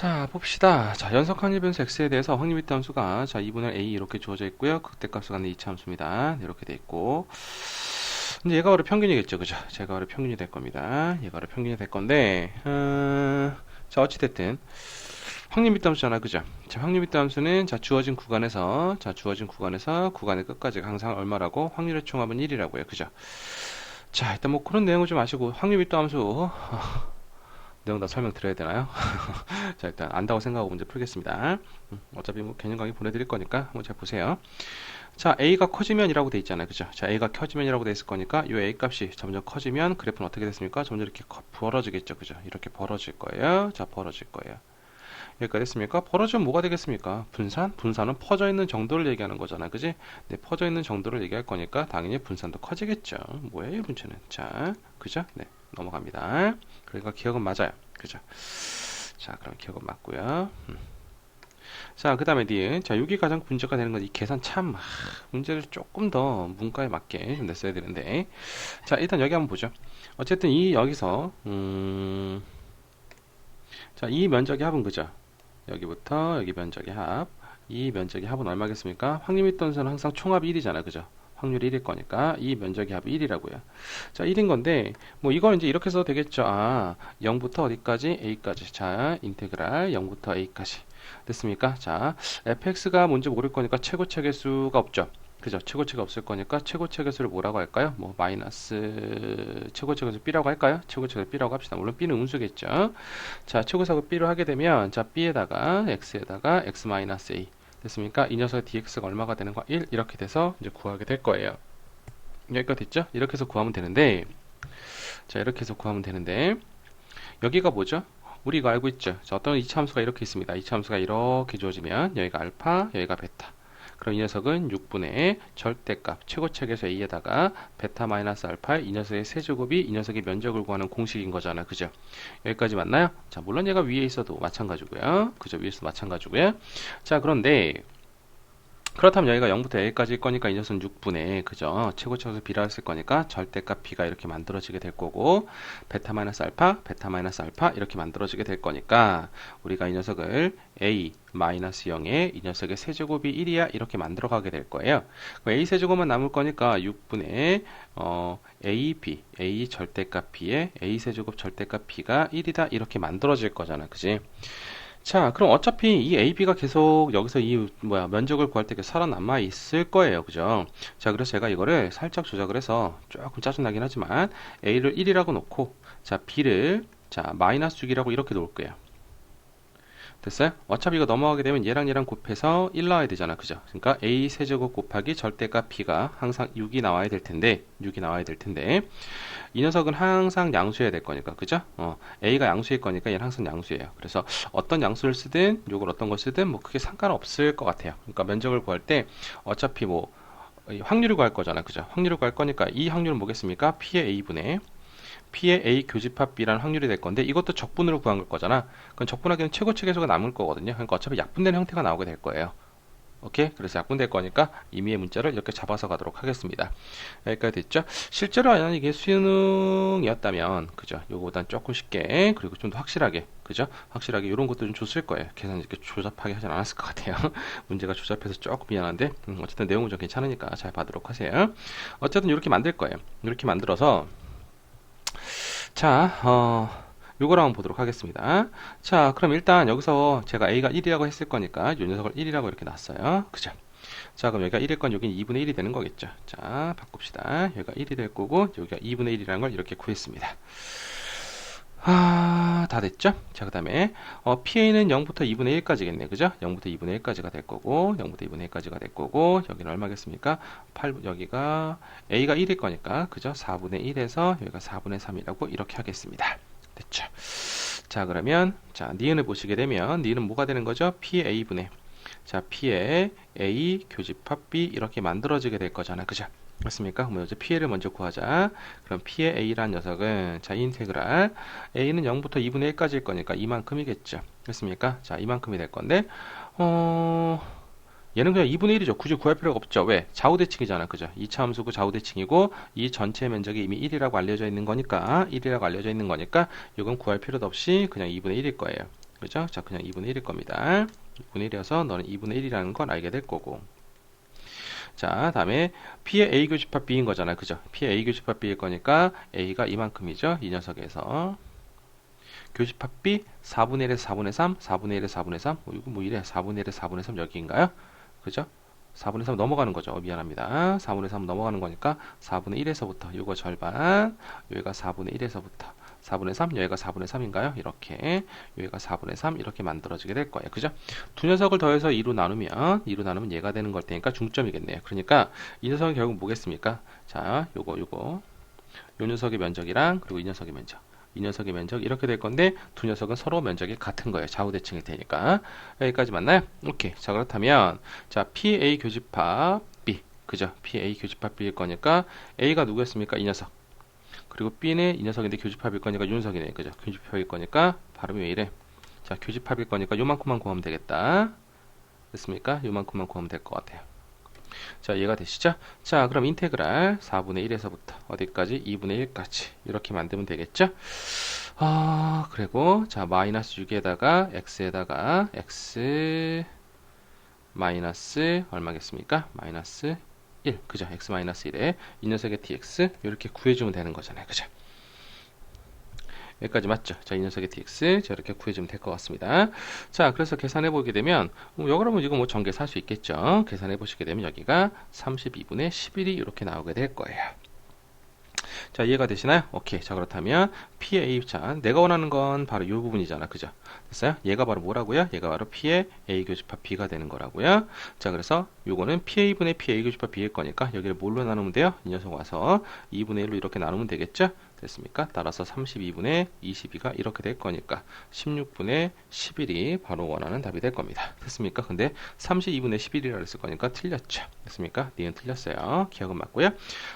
자, 봅시다. 자, 연속 확률 변수 x에 대해서 확률 비트 함수가 자, 2분의 a 이렇게 주어져 있고요. 극대값을 갖는 이차 함수입니다. 이렇게 돼 있고. 이제 얘가 바로 평균이겠죠. 그죠? 제가 바로 평균이 될 겁니다. 얘가 바로 평균이 될 건데, 자, 어찌됐든 확률 비트 함수잖아. 그죠? 자, 확률 비트 함수는 자, 주어진 구간에서 구간의 끝까지 항상 얼마라고? 확률의 총합은 1이라고요. 그죠? 자, 일단 뭐 그런 내용을 좀 아시고 확률 비트 함수 내용 다 설명드려야 되나요? 자, 일단 안다고 생각하고 문제 풀겠습니다. 어차피 뭐 개념 강의 보내드릴 거니까 한번 잘 보세요. 자, A가 커지면이라고 돼 있잖아요. 그죠? 자, A가 커지면이라고 돼 있을 거니까 이 A 값이 점점 커지면 그래프는 어떻게 됐습니까? 점점 이렇게 벌어지겠죠. 그죠? 이렇게 벌어질 거예요. 자, 벌어질 거예요. 여기까지 됐습니까? 벌어지면 뭐가 되겠습니까? 분산? 분산은 퍼져 있는 정도를 얘기하는 거잖아. 그지? 네, 퍼져 있는 정도를 얘기할 거니까 당연히 분산도 커지겠죠. 뭐예요, 이 문제는? 자, 그죠? 네, 넘어갑니다. 그러니까 기억은 맞아요. 그죠? 자, 그럼 기억은 맞고요. 자, 그 다음에 니은. 자, 여기 가장 문제가 되는 건 이 계산 참, 문제를 조금 더 문과에 맞게 좀 냈어야 되는데. 자, 일단 여기 한번 보죠. 어쨌든 여기서, 자, 이 면적의 합은 그죠? 여기부터 여기 면적의 합. 이 면적의 합은 얼마겠습니까? 확률 및 동수는 항상 총합이 1이잖아. 그죠? 확률이 1일 거니까 이 면적의 합이 1이라고요. 자, 1인 건데 뭐 이걸 이제 이렇게 써도 되겠죠. 아, 0부터 어디까지? A까지. 자, 인테그랄 0부터 A까지. 됐습니까? 자, fx가 뭔지 모를 거니까 최고 체계수가 없죠. 그죠? 최고 체가 없을 거니까 최고 체계수를 뭐라고 할까요? 뭐 마이너스 최고 체계수 b라고 할까요? 최고 체계수 b라고 합시다. 물론 b는 음수겠죠. 자, 최고사고 b로 하게 되면 자, b에다가 x에다가 x 마이너스 a 됐습니까? 이 녀석의 dx가 얼마가 되는 거? 1 이렇게 돼서 이제 구하게 될 거예요. 여기까지 됐죠? 이렇게 해서 구하면 되는데 자, 이렇게 해서 구하면 되는데 여기가 뭐죠? 우리가 알고 있죠. 자, 어떤 이차 함수가 이렇게 있습니다. 이차 함수가 이렇게 주어지면 여기가 알파, 여기가 베타. 그럼 이 녀석은 6분의 절대값 최고책에서 a에다가 베타 마이너스 알파 이 녀석의 세제곱이 이 녀석의 면적을 구하는 공식인 거잖아. 그죠? 여기까지 맞나요? 자, 물론 얘가 위에 있어도 마찬가지고요. 그죠? 위에 있어도 마찬가지고요. 자, 그런데 그렇다면 여기가 0부터 a까지일 거니까 이 녀석은 6분의 그죠? 최고치에서 b라 했을 거니까 절대값 b가 이렇게 만들어지게 될 거고 베타 마이너스 알파 이렇게 만들어지게 될 거니까 우리가 이 녀석을 a 마이너스 0에 이 녀석의 세제곱이 1이야 이렇게 만들어 가게 될 거예요. a 세제곱만 남을 거니까 6분의 a 절대값 b에 a 세제곱 절대값 b가 1이다 이렇게 만들어질 거잖아. 그지? 자, 그럼 어차피 이 AB가 계속 여기서 면적을 구할 때 살아남아 있을 거예요. 그죠? 자, 그래서 제가 이거를 살짝 조작을 해서 조금 짜증나긴 하지만 A를 1이라고 놓고 자, B를 자, 마이너스 6이라고 이렇게 놓을 거예요. 됐어요? 어차피 이거 넘어가게 되면 얘랑 곱해서 1 나와야 되잖아. 그죠? 그러니까 A 세제곱 곱하기 절대값 B가 항상 6이 나와야 될 텐데 이 녀석은 항상 양수해야 될 거니까, 그죠? A가 양수일 거니까 얘는 항상 양수예요. 그래서 어떤 양수를 쓰든, 요걸 어떤 걸 쓰든, 뭐 크게 상관없을 것 같아요. 그러니까 면적을 구할 때, 어차피 뭐, 확률을 구할 거잖아. 그죠? 확률을 구할 거니까, 이 확률은 뭐겠습니까? P의 A분의, P의 A 교집합 B라는 확률이 될 건데, 이것도 적분으로 구한 걸 거잖아. 그럼 적분하기는 최고측에서가 남을 거거든요. 그러니까 어차피 약분되는 형태가 나오게 될 거예요. 오케이? 그래서 약분될 거니까 임의의 문자를 이렇게 잡아서 가도록 하겠습니다. 여기까지 됐죠? 실제로 만약 이게 수능이었다면, 그죠? 요거보단 조금 쉽게, 그리고 좀 더 확실하게, 그죠? 확실하게 이런 것도 좀 줬을 거예요. 계산 이렇게 조잡하게 하진 않았을 것 같아요. 문제가 조잡해서 조금 미안한데, 어쨌든 내용은 좀 괜찮으니까 잘 봐도록 하세요. 어쨌든 이렇게 만들 거예요. 이렇게 만들어서, 자, 요걸 한번 보도록 하겠습니다. 자, 그럼 일단 여기서 제가 A가 1이라고 했을 거니까 이 녀석을 1이라고 이렇게 놨어요. 그죠? 자, 그럼 여기가 1일 건 여기는 2분의 1이 되는 거겠죠. 자, 바꿉시다. 여기가 1이 될 거고 여기가 2분의 1이라는 걸 이렇게 구했습니다. 다 됐죠? 자, 그 다음에 PA는 0부터 2분의 1까지겠네. 그죠? 0부터 2분의 1까지가 될 거고 0부터 2분의 1까지가 될 거고 여기는 얼마겠습니까? 여기가 A가 1일 거니까 그죠? 4분의 1에서 여기가 4분의 3이라고 이렇게 하겠습니다. 됐죠? 자, 그러면 자, 니은을 보시게 되면 니은은 뭐가 되는 거죠? P의 A분의 자, P의 A 교집합 B 이렇게 만들어지게 될 거잖아. 그죠? 맞습니까? 그럼 이제 P를 먼저 구하자. 그럼 P의 A란 녀석은 자, 인테그랄 A는 0부터 2분의 1까지일 거니까 이만큼이겠죠. 됐습니까? 자, 이만큼이 될 건데 얘는 그냥 2분의 1이죠. 굳이 구할 필요가 없죠. 왜? 좌우대칭이잖아. 그죠? 2차 함수고 좌우대칭이고 이 전체 면적이 이미 1이라고 알려져 있는 거니까 이건 구할 필요도 없이 그냥 2분의 1일 거예요. 그죠? 자, 그냥 2분의 1일 겁니다. 2분의 1이어서 너는 2분의 1이라는 걸 알게 될 거고. 자, 다음에 P의 A 교집합 B인 거잖아요. 그죠? P의 A 교집합 B일 거니까 A가 이만큼이죠. 이 녀석에서. 교집합 B 4분의 1에서 4분의 3, 4분의 1에서 4분의 3. 이거 뭐 이래? 4분의 1에서 4분의 3 여기인가요? 그죠? 4분의 3 넘어가는 거죠. 미안합니다. 4분의 3 넘어가는 거니까 4분의 1에서부터 이거 절반, 여기가 4분의 1에서부터 4분의 3, 여기가 4분의 3인가요? 이렇게, 여기가 4분의 3 이렇게 만들어지게 될 거예요. 그죠? 두 녀석을 더해서 2로 나누면 얘가 되는 걸 테니까 중점이겠네요. 그러니까 이 녀석은 결국 뭐겠습니까? 자, 요 녀석의 면적이랑 그리고 이 녀석의 면적. 이 녀석의 면적 이렇게 될 건데 두 녀석은 서로 면적이 같은 거예요. 좌우대칭일 테니까. 여기까지 맞나요? 오케이. 자, 그렇다면 자, PA 교집합 B. 그죠? PA 교집합 B일 거니까 A가 누구였습니까? 이 녀석. 그리고 B는 이 녀석인데 교집합일 거니까 이 녀석이네. 그죠? 교집합일 거니까 발음이 왜 이래? 자, 교집합일 거니까 요만큼만 구하면 되겠다. 됐습니까? 요만큼만 구하면 될 것 같아요. 자, 이해가 되시죠? 자, 그럼 인테그랄 4분의 1에서부터 어디까지? 2분의 1까지 이렇게 만들면 되겠죠? 그리고 자, 마이너스 6에다가 x에다가 x 마이너스 얼마겠습니까? 마이너스 1, 그죠? x 마이너스 1에 이 녀석의 dx 이렇게 구해주면 되는 거잖아요. 그죠? 여기까지 맞죠? 자, 이 녀석의 dx 저렇게 구해주면 될 것 같습니다. 자, 그래서 계산해 보게 되면 여러분 이거 뭐 전개할 수 있겠죠? 계산해 보시게 되면 여기가 32분의 11이 이렇게 나오게 될 거예요. 자, 이해가 되시나요? 오케이. 자, 그렇다면 P의 A, 자, 내가 원하는 건 바로 이 부분이잖아. 그죠? 됐어요? 얘가 바로 뭐라고요? 얘가 바로 P의 A 교집합 B가 되는 거라고요. 자, 그래서 요거는 PA분의 PA 교집합 B일 거니까 여기를 뭘로 나누면 돼요? 이 녀석 와서 2분의 1로 이렇게 나누면 되겠죠? 됐습니까? 따라서 32분의 22가 이렇게 될 거니까 16분의 11이 바로 원하는 답이 될 겁니다. 됐습니까? 근데 32분의 11이라고 했을 거니까 틀렸죠. 됐습니까? D는 틀렸어요. 기억은 맞고요.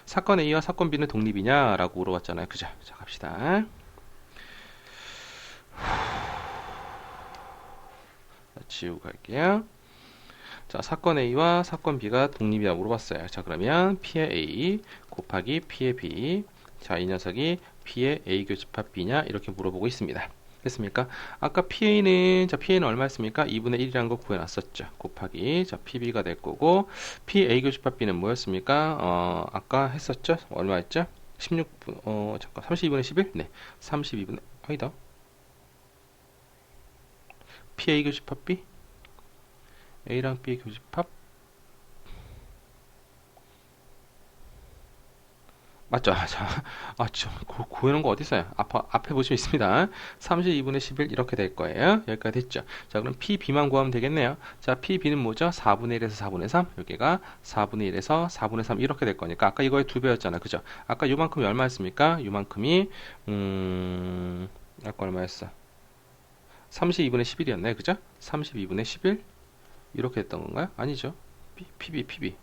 사건 A와 사건 B는 독립이냐? 라고 물어봤잖아요. 그죠? 자, 갑시다. 자, 지우고 갈게요. 자, 사건 A와 사건 B가 독립이라고 물어봤어요. 자, 그러면 P의 A 곱하기 P의 B. 자, 이 녀석이 P의 A 교집합 B냐? 이렇게 물어보고 있습니다. 됐습니까? 아까 PA는, 자, PA는 얼마였습니까? 2분의 1이라는 거 구해놨었죠. 곱하기, 자, PB가 될 거고, PA 교집합 B는 뭐였습니까? 아까 했었죠? 얼마였죠? 16분, 잠깐, 32분의 11? 네. 32분의, 아니다. PA 교집합 B? A랑 B의 교집합? 맞죠? 구해놓은 거 어디 있어요? 앞에 보시면 있습니다. 32분의 11 이렇게 될 거예요. 여기까지 됐죠? 자, 그럼 PB만 구하면 되겠네요. 자, PB는 뭐죠? 4분의 1에서 4분의 3. 여기가 4분의 1에서 4분의 3 이렇게 될 거니까 아까 이거의 2배였잖아. 그죠? 아까 요만큼이 얼마였습니까? 요만큼이 아까 얼마였어? 32분의 11이었나요? 그죠? 32분의 11 이렇게 됐던 건가요? 아니죠. PB. PB.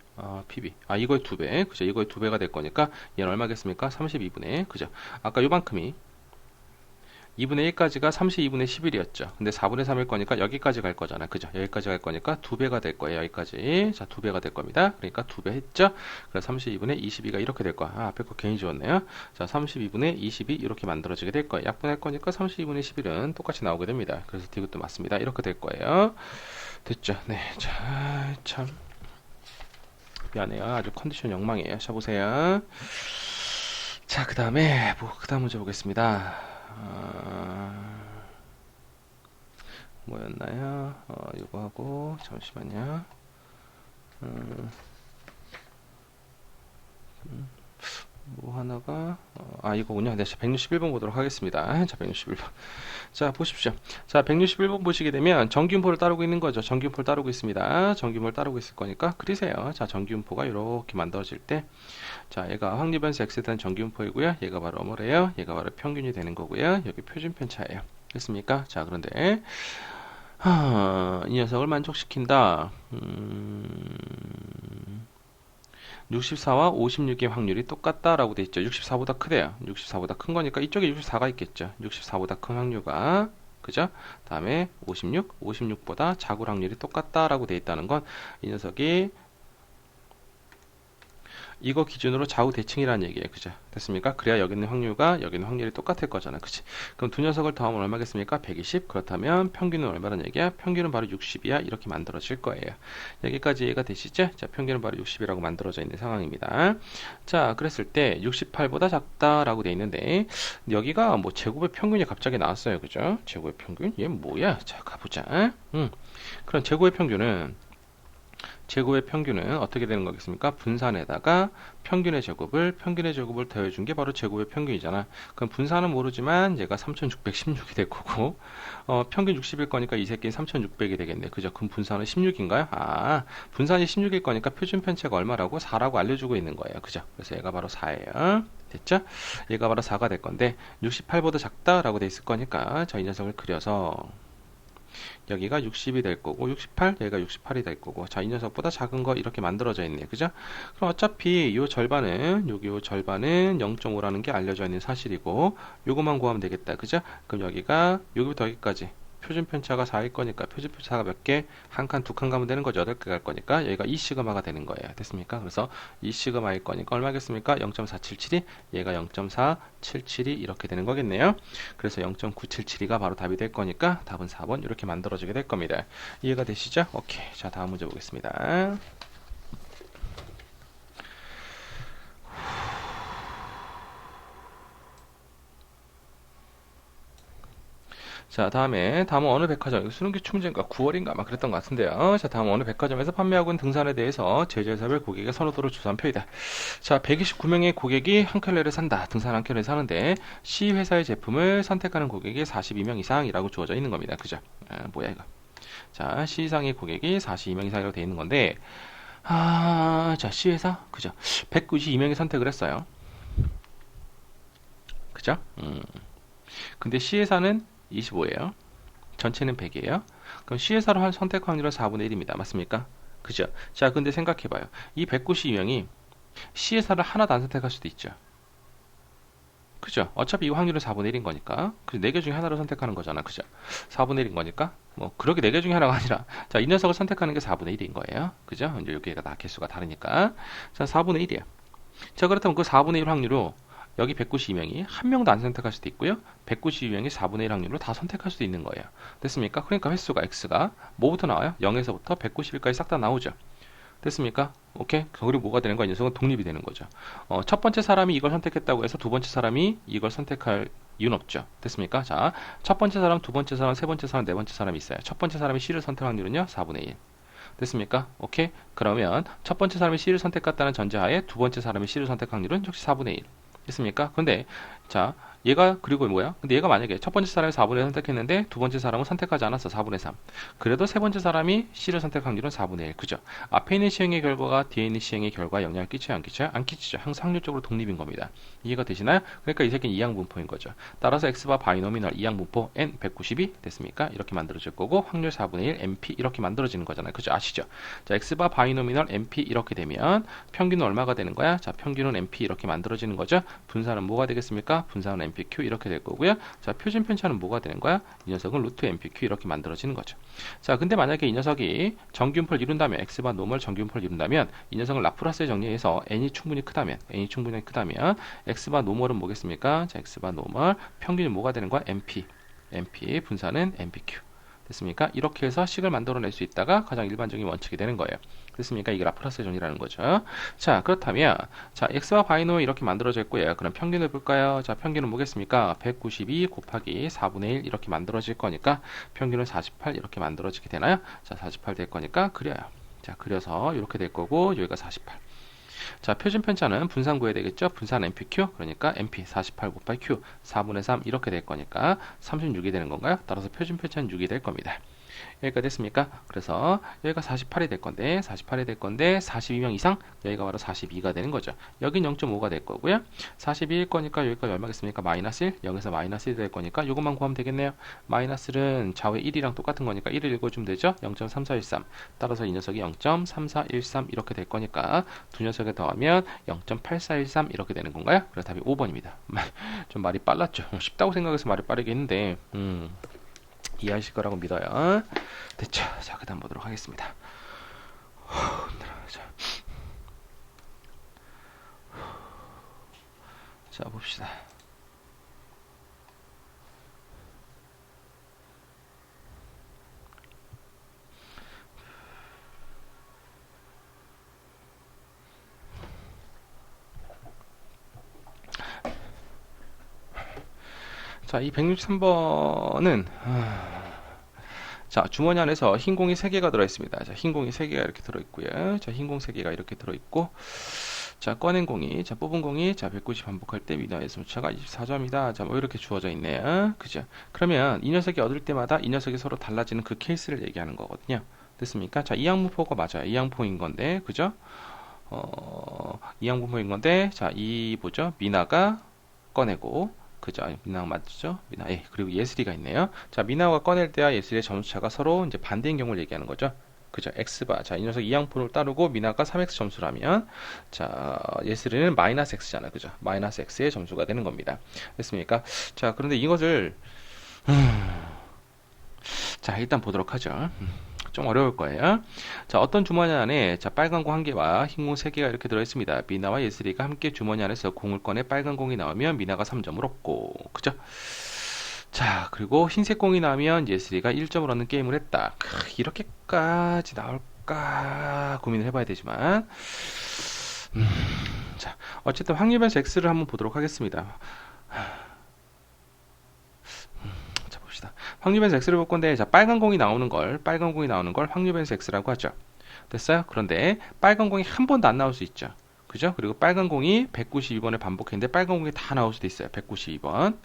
이거의 2배. 그죠? 이거의 2배가 될 거니까 얘는 얼마겠습니까? 32분의. 그죠? 아까 요만큼이 2분의 1까지가 32분의 11이었죠. 근데 4분의 3일 거니까 여기까지 갈 거잖아. 그죠? 여기까지 갈 거니까 2배가 될 거예요. 여기까지. 자, 2배가 될 겁니다. 그러니까 2배 했죠? 그래서 32분의 22가 이렇게 될 거야. 앞에 거 괜히 지웠네요. 자, 32분의 22 이렇게 만들어지게 될 거예요. 약분할 거니까 32분의 11은 똑같이 나오게 됩니다. 그래서 D것도 맞습니다. 이렇게 될 거예요. 됐죠? 네. 자, 참. 미안해요. 아주 컨디션 엉망이에요. 자, 보세요. 자, 그 다음에, 그 다음 문제 보겠습니다. 뭐였나요? 이거 하고, 잠시만요. 뭐 하나가, 이거군요. 네, 161번 보도록 하겠습니다. 자, 161번. 자, 보십시오. 자, 161번 보시게 되면 정기분포를 따르고 있는 거죠. 정기분포를 따르고 있습니다. 정기분포를 따르고 있을 거니까 그리세요. 자, 정기분포가 이렇게 만들어질 때, 자, 얘가 확률변수 x에 대한 정기분포이고요. 얘가 바로 뭐래요? 얘가 바로 평균이 되는 거고요. 여기 표준편차예요. 됐습니까? 자, 그런데 이 녀석을 만족시킨다. 64와 56의 확률이 똑같다라고 돼 있죠. 64보다 크대요. 64보다 큰 거니까 이쪽에 64가 있겠죠. 64보다 큰 확률과 그죠? 다음에 56보다 작을 확률이 똑같다라고 돼 있다는 건 이 녀석이 이거 기준으로 좌우 대칭이라는 얘기예요. 그죠? 됐습니까? 그래야 여기 있는 확률과 여기 있는 확률이 똑같을 거잖아. 그치? 그럼 두 녀석을 더하면 얼마겠습니까? 120. 그렇다면 평균은 얼마란 얘기야? 평균은 바로 60이야. 이렇게 만들어질 거예요. 여기까지 이해가 되시죠? 자, 평균은 바로 60이라고 만들어져 있는 상황입니다. 자, 그랬을 때 68보다 작다라고 돼 있는데 여기가 뭐 제곱의 평균이 갑자기 나왔어요. 그죠? 제곱의 평균? 얘 뭐야? 자, 가보자. 그럼 제곱의 평균은 어떻게 되는 거겠습니까? 분산에다가 평균의 제곱을 더해준 게 바로 제곱의 평균이잖아. 그럼 분산은 모르지만 얘가 3616이 될 거고 평균 60일 거니까 이 새끼는 3600이 되겠네. 그죠? 그럼 분산은 16인가요? 아, 분산이 16일 거니까 표준 편차가 얼마라고? 4라고 알려주고 있는 거예요. 그죠? 그래서 얘가 바로 4예요. 됐죠? 얘가 바로 4가 될 건데 68보다 작다라고 돼 있을 거니까 이 녀석을 그려서 여기가 60이 될 거고 68, 여기가 68이 될 거고 자, 이 녀석보다 작은 거 이렇게 만들어져 있네. 그죠? 그럼 어차피 요 절반은 0.5라는 게 알려져 있는 사실이고 요것만 구하면 되겠다. 그죠? 그럼 여기부터 여기까지 표준 편차가 4일 거니까 표준 편차가 몇 개? 한 칸, 두 칸 가면 되는 거죠. 8개 갈 거니까 여기가 2시그마가 되는 거예요. 됐습니까? 그래서 2시그마일 거니까 얼마겠습니까? 0.477이 얘가 0.477이 이렇게 되는 거겠네요. 그래서 0.977이가 바로 답이 될 거니까 답은 4번 이렇게 만들어지게 될 겁니다. 이해가 되시죠? 오케이. 자, 다음 문제 보겠습니다. 자, 다음은 어느 백화점, 수능기출 문제인가 9월인가 아마 그랬던 것 같은데요. 자, 다음 어느 백화점에서 판매하고 있는 등산에 대해서 제조사별 고객의 선호도를 조사한 표이다. 자, 129명의 고객이 한 켤레를 산다. 등산 한 켤레를 사는데 C 회사의 제품을 선택하는 고객이 42명 이상이라고 주어져 있는 겁니다. 그죠? 뭐야 이거? 자, C 이상의 고객이 42명 이상이라고 되어 있는 건데 자, C 회사? 그죠? 192명이 선택을 했어요. 그죠? 근데 C 회사는 25예요. 전체는 100이에요. 그럼 C회사로 선택 확률은 4분의 1입니다. 맞습니까? 그죠? 자, 근데 생각해봐요. 이 192명이 C회사를 하나도 안 선택할 수도 있죠. 그죠? 어차피 이 확률은 4분의 1인 거니까. 그 4개 중에 하나를 선택하는 거잖아. 그죠? 4분의 1인 거니까. 뭐, 그렇게 4개 중에 하나가 아니라. 자, 이 녀석을 선택하는 게 4분의 1인 거예요. 그죠? 이제 여기가 다 개수가 다르니까. 자, 4분의 1이에요. 자, 그렇다면 그 4분의 1 확률로 여기 192명이 한 명도 안 선택할 수도 있고요. 192명이 4분의 1 확률로 다 선택할 수도 있는 거예요. 됐습니까? 그러니까 횟수가 x가 뭐부터 나와요? 0에서부터 191까지 싹 다 나오죠. 됐습니까? 오케이? 그리고 뭐가 되는 거야? 이 녀석은 독립이 되는 거죠. 첫 번째 사람이 이걸 선택했다고 해서 두 번째 사람이 이걸 선택할 이유는 없죠. 됐습니까? 자, 첫 번째 사람, 두 번째 사람, 세 번째 사람, 네 번째 사람이 있어요. 첫 번째 사람이 C를 선택할 확률은요? 4분의 1. 됐습니까? 오케이? 그러면 첫 번째 사람이 C를 선택했다는 전제하에 두 번째 사람이 C를 선택할 확률은 역시 4분의 1. 됐습니까? 근데 자, 얘가 그리고 뭐야? 근데 얘가 만약에 첫 번째 사람이 4분의 1 선택했는데 두 번째 사람은 선택하지 않았어. 4분의 3. 그래도 세 번째 사람이 C를 선택할 확률은 4분의 1. 그죠? 앞에 있는 시행의 결과가 뒤에 있는 시행의 결과에 영향을 끼쳐요? 안 끼쳐요? 안 끼치죠. 항상 확률적으로 독립인 겁니다. 이해가 되시나요? 그러니까 이 새끼는 이항분포인 거죠. 따라서 X바 바이노미널 이항분포 N 192 됐습니까? 이렇게 만들어질 거고 확률 4분의 1 NP 이렇게 만들어지는 거잖아요. 그죠? 아시죠? 자, X바 바이노미널 NP 이렇게 되면 평균은 얼마가 되는 거야? 자, 평균은 NP 이렇게 만들어지는 거죠. 분산은 뭐가 되겠습니까? 분산은 NPQ 이렇게 될 거고요. 자, 표준 편차는 뭐가 되는 거야? 이 녀석은 루트 NPQ 이렇게 만들어지는 거죠. 자, 근데 만약에 이 녀석이 정규분포를 이룬다면 X바 노멀 정규분포를 이룬다면 이 녀석을 라프라스에 정리해서 N이 충분히 크다면 X바 노멀은 뭐겠습니까? 자, X바 노멀 평균이 뭐가 되는 거야? NP 분산은 NPQ 됐습니까? 이렇게 해서 식을 만들어낼 수 있다가 가장 일반적인 원칙이 되는 거예요. 됐습니까? 이게 라프라스의 정리라는 거죠. 자, 그렇다면 자, x와 바이노 이렇게 만들어져 있고요. 그럼 평균을 볼까요? 자, 평균은 뭐겠습니까? 192 곱하기 4분의 1 이렇게 만들어질 거니까 평균은 48 이렇게 만들어지게 되나요? 자, 48 될 거니까 그려요. 자, 그려서 이렇게 될 거고 여기가 48. 자, 표준 편차는 분산 구해야 되겠죠? 분산 NPQ, 그러니까 NP 48 곱하기 Q 4분의 3 이렇게 될 거니까 36이 되는 건가요? 따라서 표준 편차는 6이 될 겁니다. 여기가 됐습니까? 그래서 여기가 48이 될 건데 42명 이상 여기가 바로 42가 되는 거죠. 여긴 0.5가 될 거고요. 42일 거니까 여기가 얼마겠습니까? 마이너스 1, 0에서 마이너스 1이 될 거니까 이것만 구하면 되겠네요. 마이너스는 좌우에 1이랑 똑같은 거니까 1을 읽어주면 되죠. 0.3413 따라서 이 녀석이 0.3413 이렇게 될 거니까 두 녀석에 더하면 0.8413 이렇게 되는 건가요? 그래서 답이 5번입니다. 좀 말이 빨랐죠. 쉽다고 생각해서 말이 빠르게 했는데 이해하실 거라고 믿어요. 됐죠? 자, 그 다음 보도록 하겠습니다. 자. 자, 봅시다. 자, 이 163번은 자, 주머니 안에서 흰 공이 3개가 들어있습니다. 자, 흰 공이 3개가 이렇게 들어있고요. 자, 흰 공 3개가 이렇게 들어있고, 자, 꺼낸 공이, 자, 뽑은 공이, 자, 190 반복할 때 미나의 점수차가 24점이다. 자, 뭐 이렇게 주어져 있네요. 그죠? 그러면 이 녀석이 얻을 때마다 이 녀석이 서로 달라지는 그 케이스를 얘기하는 거거든요. 됐습니까? 자, 이항분포가 맞아요. 이항분포인 건데, 그죠? 이항분포인 건데, 자, 이 뭐죠? 미나가 꺼내고, 그죠? 미나가 맞죠? 미나, 예. 그리고 예슬이가 있네요. 자, 미나가 꺼낼 때와 예슬이의 점수차가 서로 이제 반대인 경우를 얘기하는 거죠. 그죠? X바. 자, 이 녀석 이항분을 따르고 미나가 3X 점수라면, 자, 예슬이는 마이너스 X잖아요. 그죠? 마이너스 X의 점수가 되는 겁니다. 됐습니까? 자, 그런데 이것을, 자, 일단 보도록 하죠. 좀 어려울 거예요. 자, 어떤 주머니 안에 자, 빨간 공 1개와 흰 공 3개가 이렇게 들어있습니다. 미나와 예슬이가 함께 주머니 안에서 공을 꺼내 빨간 공이 나오면 미나가 3점을 얻고, 그죠? 자, 그리고 흰색 공이 나오면 예슬이가 1점을 얻는 게임을 했다. 이렇게까지 나올까 고민을 해봐야 되지만, 자, 어쨌든 확률 변수 X를 한번 보도록 하겠습니다. 자, 봅시다. 확률 변수 X를 볼 건데, 자, 빨간 공이 나오는 걸 확률 변수 X라고 하죠. 됐어요? 그런데 빨간 공이 한 번도 안 나올 수 있죠. 그죠? 그리고 빨간 공이 192번을 반복했는데 빨간 공이 다 나올 수도 있어요. 192번.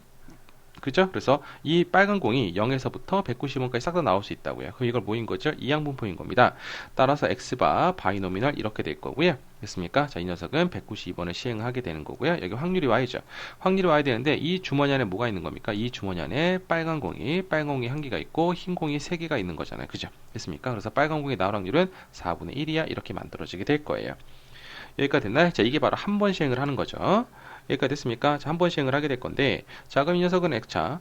그죠? 그래서 이 빨간 공이 0에서부터 190원까지 싹 다 나올 수 있다고요. 그럼 이걸 뭐인 거죠? 이항분포인 겁니다. 따라서 x바 바이노미널 이렇게 될 거고요. 됐습니까? 자, 이 녀석은 192번을 시행하게 되는 거고요. 여기 확률이 y죠. 확률이 y 되는데 이 주머니 안에 뭐가 있는 겁니까? 이 주머니 안에 빨간 공이 1개가 있고 흰 공이 3개가 있는 거잖아요. 그죠? 됐습니까? 그래서 빨간 공이 나올 확률은 4분의 1이야. 이렇게 만들어지게 될 거예요. 여기까지 됐나요? 자, 이게 바로 한 번 시행을 하는 거죠. 여기까지 됐습니까? 자, 한 번 시행을 하게 될 건데, 자, 그럼 이 녀석은 X차.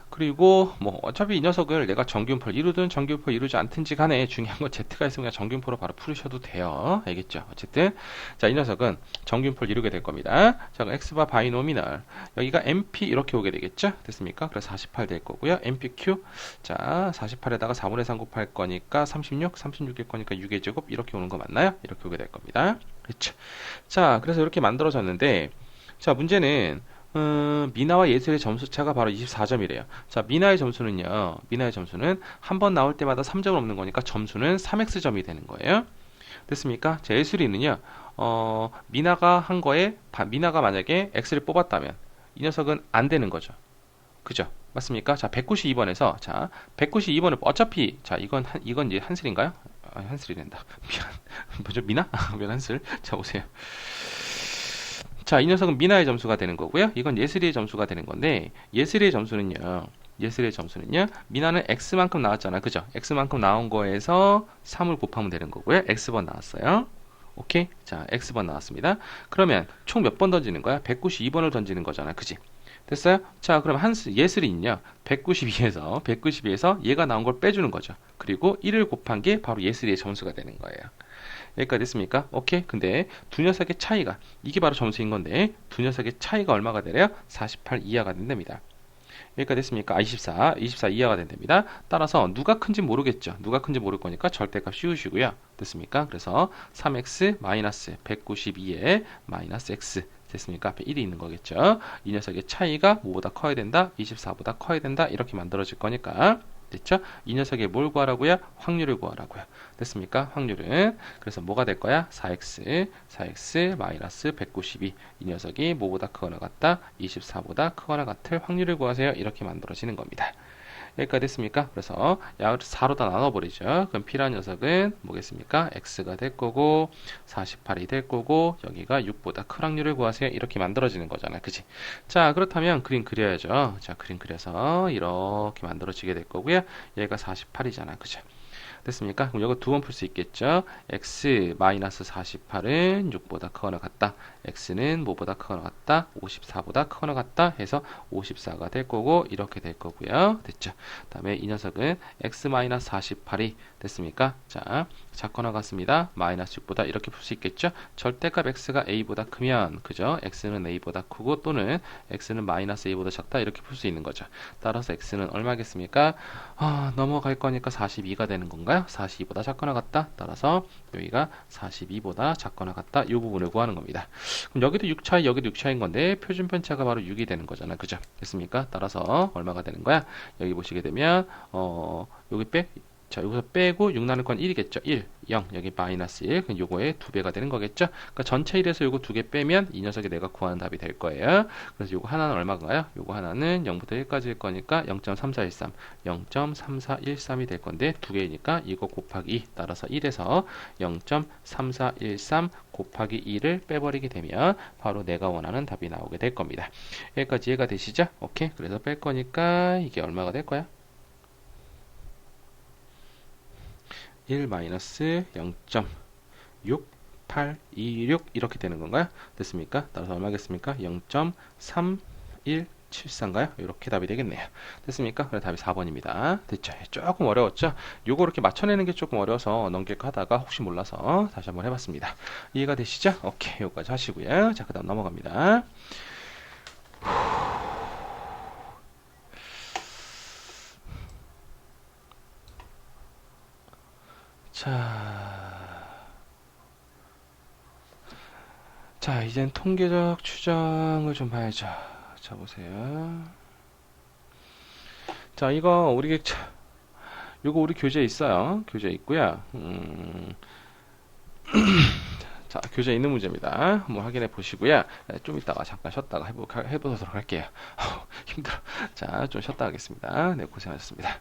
그리고, 뭐, 어차피 이 녀석을 내가 정규분포를 이루든 정규분포를 이루지 않든지 간에 중요한 건 Z가 있으면 그냥 정규분포로 바로 풀으셔도 돼요. 알겠죠? 어쨌든, 자, 이 녀석은 정규분포를 이루게 될 겁니다. 자, 그럼 X바 바이노미널. 여기가 MP 이렇게 오게 되겠죠? 됐습니까? 그래서 48 될 거고요. MPQ. 자, 48에다가 4분의 3 곱할 거니까 36일 거니까 6의 제곱 이렇게 오는 거 맞나요? 이렇게 오게 될 겁니다. 그렇죠? 자, 그래서 이렇게 만들어졌는데, 자, 문제는 미나와 예슬의 점수차가 바로 24점이래요. 자, 미나의 점수는 한 번 나올 때마다 3점 없는 거니까 점수는 3x점이 되는 거예요. 됐습니까? 자, 예슬이는요. 미나가 만약에 x를 뽑았다면 이 녀석은 안 되는 거죠. 그죠? 맞습니까? 자, 192번에서 자, 192번을 어차피 자, 이건 이제 한슬인가요? 아, 한슬이 된다. 미안. 뭐죠? 미나? 왜 한슬? 자, 보세요. 자, 이 녀석은 미나의 점수가 되는 거고요. 이건 예슬이의 점수가 되는 건데, 예슬이의 점수는요, 미나는 x만큼 나왔잖아. 그죠? x만큼 나온 거에서 3을 곱하면 되는 거고요. x번 나왔어요. 오케이? 자, x번 나왔습니다. 그러면 총 몇 번 던지는 거야? 192번을 던지는 거잖아. 그지? 됐어요? 자, 그럼 예슬이는요, 192에서 얘가 나온 걸 빼주는 거죠. 그리고 1을 곱한 게 바로 예슬이의 점수가 되는 거예요. 여기까지 됐습니까? 오케이. 근데 두 녀석의 차이가 이게 바로 점수인 건데 두 녀석의 차이가 얼마가 되래요? 48 이하가 된답니다. 여기까지 됐습니까? 24 이하가 된답니다. 따라서 누가 큰지 모르겠죠. 누가 큰지 모를 거니까 절대값 씌우시고요. 됐습니까? 그래서 3x 마이너스 192에 마이너스 x 됐습니까? 앞에 1이 있는 거겠죠. 이 녀석의 차이가 뭐보다 커야 된다? 24보다 커야 된다? 이렇게 만들어질 거니까 됐죠? 이 녀석의 뭘 구하라고요? 확률을 구하라고요. 됐습니까? 확률은 그래서 뭐가 될 거야? 4x 마이너스 192. 이 녀석이 뭐보다 크거나 같다? 24보다 크거나 같을 확률을 구하세요. 이렇게 만들어지는 겁니다. 여기까지 됐습니까? 그래서 약을 4로 다 나눠버리죠. 그럼 P라는 녀석은 뭐겠습니까? X가 될 거고 48이 될 거고 여기가 6보다 큰 확률을 구하세요. 이렇게 만들어지는 거잖아요. 그치? 자, 그렇다면 그림 그려야죠. 자, 그림 그려서 이렇게 만들어지게 될 거고요. 얘가 48이잖아. 그죠? 됐습니까? 그럼 이거 두 번 풀 수 있겠죠? x 마이너스 48은 6보다 크거나 같다. x는 뭐보다 크거나 같다? 54보다 크거나 같다 해서 54가 될 거고 이렇게 될 거고요. 됐죠? 다음에 이 녀석은 x 마이너스 48이 됐습니까? 자, 작거나 같습니다. 마이너스 6보다 이렇게 풀 수 있겠죠? 절대값 x가 a보다 크면 그죠? x는 a보다 크고 또는 x는 마이너스 a보다 작다 이렇게 풀 수 있는 거죠. 따라서 x는 얼마겠습니까? 넘어갈 거니까 42가 되는 건가요? 42보다 작거나 같다. 따라서 여기가 42보다 작거나 같다. 이 부분을 구하는 겁니다. 그럼 여기도 6차이, 여기도 6차인 건데 표준 편차가 바로 6이 되는 거잖아요. 그죠? 됐습니까? 따라서 얼마가 되는 거야? 여기 보시게 되면 여기 자, 여기서 빼고 6 나눌 건 1이겠죠. 1, 0, 여기 마이너스 1, 그럼 요거의 2배가 되는 거겠죠. 그러니까 전체 1에서 요거 2개 빼면 이 녀석이 내가 구하는 답이 될 거예요. 그래서 요거 하나는 얼마인가요? 요거 하나는 0부터 1까지일 거니까 0.3413, 0.3413이 될 건데 2개니까 이거 곱하기 2, 따라서 1에서 0.3413 곱하기 2를 빼버리게 되면 바로 내가 원하는 답이 나오게 될 겁니다. 여기까지 이해가 되시죠? 오케이. 그래서 뺄 거니까 이게 얼마가 될 거야? 1 마이너스 0.6826 이렇게 되는 건가요? 됐습니까? 따라서 얼마겠습니까? 0.3174인가요? 이렇게 답이 되겠네요. 됐습니까? 그래서 답이 4번입니다. 됐죠? 조금 어려웠죠? 요거 이렇게 맞춰내는 게 조금 어려워서 넘길까 하다가 혹시 몰라서 다시 한번 해봤습니다. 이해가 되시죠? 오케이, 요거까지 하시고요. 자, 그 다음 넘어갑니다. 자, 이젠 통계적 추정을 좀 봐야죠. 자, 보세요. 자, 이거 요거 우리 교재에 있어요. 교재에 있고요. 자, 교재에 있는 문제입니다. 한번 확인해 보시고요. 좀 이따가 잠깐 쉬었다가 해보도록 할게요. 힘들어. 자, 좀 쉬었다 하겠습니다. 네, 고생하셨습니다.